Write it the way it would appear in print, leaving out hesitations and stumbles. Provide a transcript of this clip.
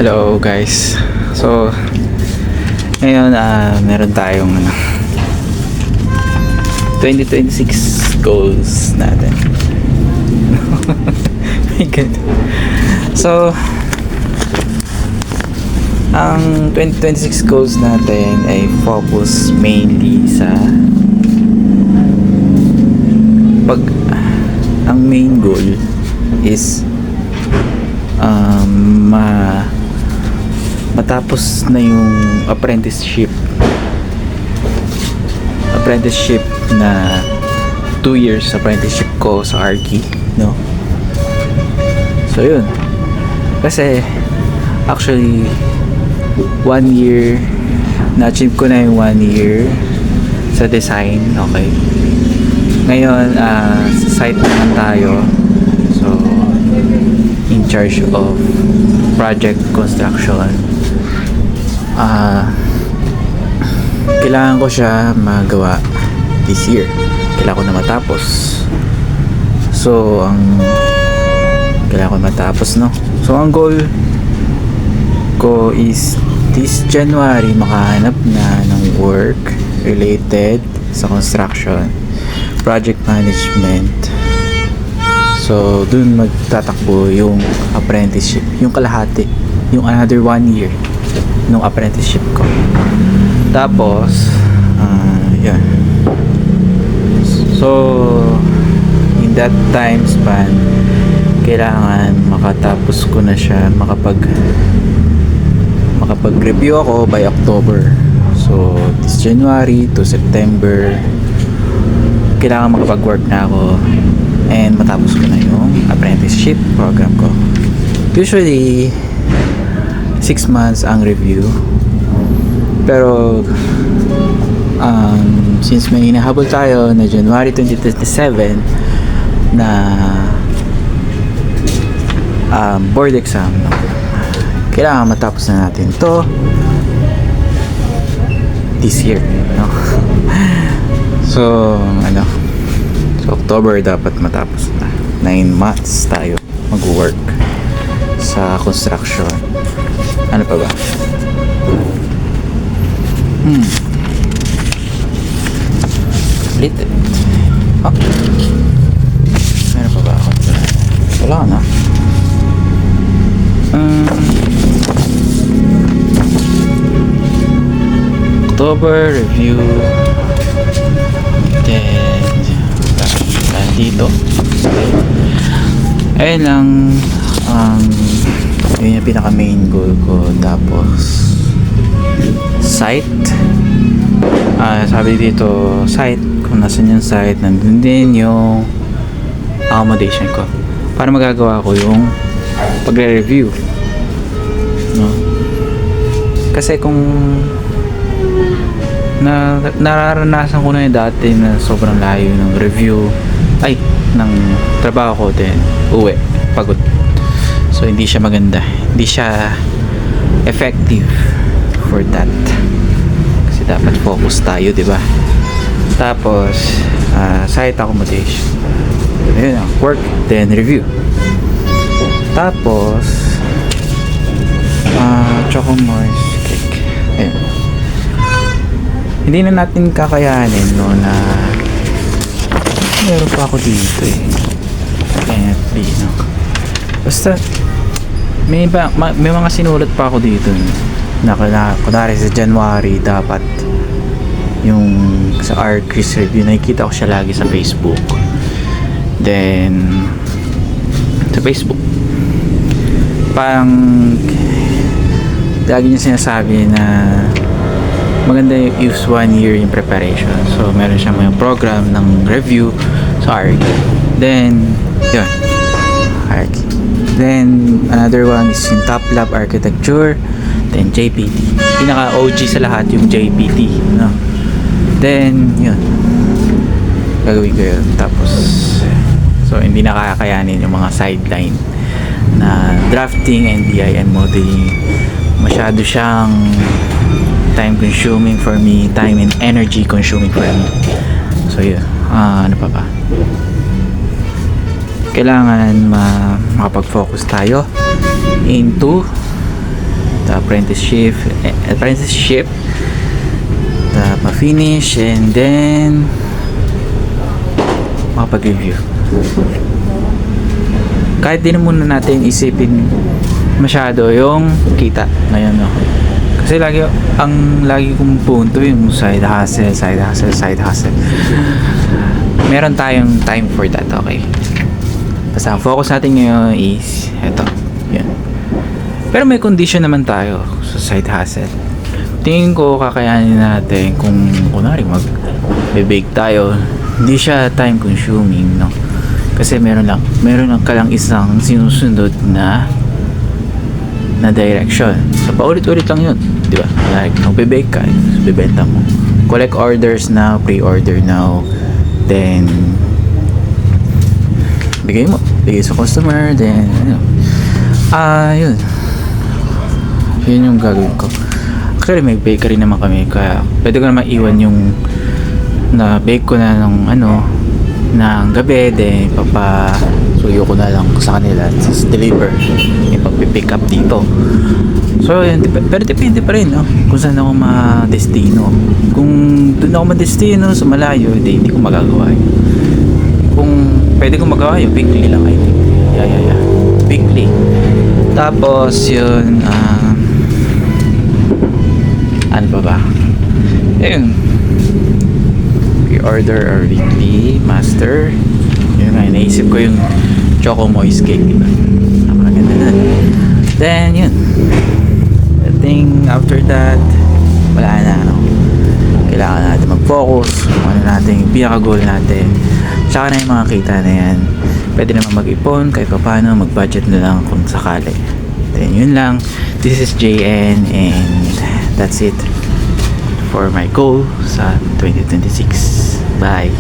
Hello guys. So ngayon meron tayong 2026 goals natin. My God. So ang 2026 goals natin ay focus mainly sa ang main goal is matapos na yung apprenticeship na 2 years apprenticeship ko sa Arki, no? So yun, kasi actually 1 year na-achieve ko na yung 1 year sa design. Okay, ngayon sa site naman tayo, so in charge of project construction. Kailangan ko siya magawa this year. Kailangan ko na matapos. So kailangan ko matapos, no? So ang goal ko is this January makahanap na ng work related sa construction, project management. So dun magtatakbo yung apprenticeship, yung kalahati, yung another 1 year nung apprenticeship ko. Tapos yeah, so in that time span kailangan makatapos ko na siya, makapag-review ako by October. So this January to September kailangan makapag-work na ako and matapos ko na yung apprenticeship program ko. Usually 6 months ang review, pero since may hinahabol tayo na January 2027 na board exam, no? Kailangan matapos na natin to this year, no? So October dapat matapos na. 9 months tayo mag-work sa construction. Ano pa ba? Completed. Ano pa ba ako? Wala na. October review. Then dito. Ayun lang yun yung pinaka main goal ko. Tapos site, sabi dito site, kung nasan yung site, nandun din yung accommodation ko para magagawa ko yung pagre-review, no? Kasi kung nararanasan ko na yung dati na sobrang layo ng review ng trabaho ko, din uwi pagod. So hindi siya maganda, hindi siya effective for that, kasi dapat focus tayo, di ba? Tapos site accommodation, yun, work then review. Tapos Chocomo's cake. Ayun. Hindi na natin kakayanin, no, na meron pa ako dito FB, no? Basta may mga sinulat pa ako dito na kunwari sa January dapat yung sa Archie's review, nakikita ko siya lagi sa Facebook. Then sa Facebook parang lagi niya sinasabi na maganda yung use 1 year in preparation. So meron siyang may program ng review sa Archie. Then yun, Archie. Then another one is yung Top Lab Architecture. Then JPT, pinaka OG sa lahat yung JPT, no? Then yun, gagawin ko yun. Tapos so hindi nakakayanin yung mga sideline na drafting and DIM modeling. Masyado siyang time consuming for me, time and energy consuming for me. So yun, ano pa ba? Kailangan makapag-focus tayo into the apprenticeship, the ma-finish, and then makapag-review. Kahit din muna natin isipin masyado yung kita ngayon, no? Kasi lagi kong punto yung side hustle. Meron tayong time for that, okay? Basta ang focus natin ngayon is eto, yun. Pero may condition naman tayo sa side hustle. Tingin ko kakayanin natin kung kunwari mag-bake tayo, hindi siya time consuming, no? Kasi meron lang ka lang isang sinusunod na direction. So paulit-ulit lang yun, di ba? Like mag-bake ka, bibenta mo, collect orders now, pre-order now, then bigay sa customer, then yun yung gagawin ko. Actually may bakery naman kami, kaya pwede ko naman iwan yung na bake ko na ng gabi, then papasuyo ko na lang sa kanila, tapos deliver yung pag-pick up dito. So yun, pero depende pa rin, no? Kung saan ako ma-destino. Kung doon ako ma-destino sa malayo, hindi ko magagawa yun. Kung pwede kong magawa yun, weekly lang, I think. Yeah. Weekly. Tapos yun, ano ba? Ayun. Pre-order or weekly master. Yun nga, naisip ko yung Choco Moist Cake, diba? Napakaganda na. Then yun, I think after that, wala na, kailangan natin mag-focus kung ano natin yung pinaka-goal natin, tsaka na yung mga kita na yan. Pwede naman mag-ipon kahit pa paano, mag-budget na lang kung sakali. Then yun lang. This is JN, and that's it for my goal sa 2026. Bye.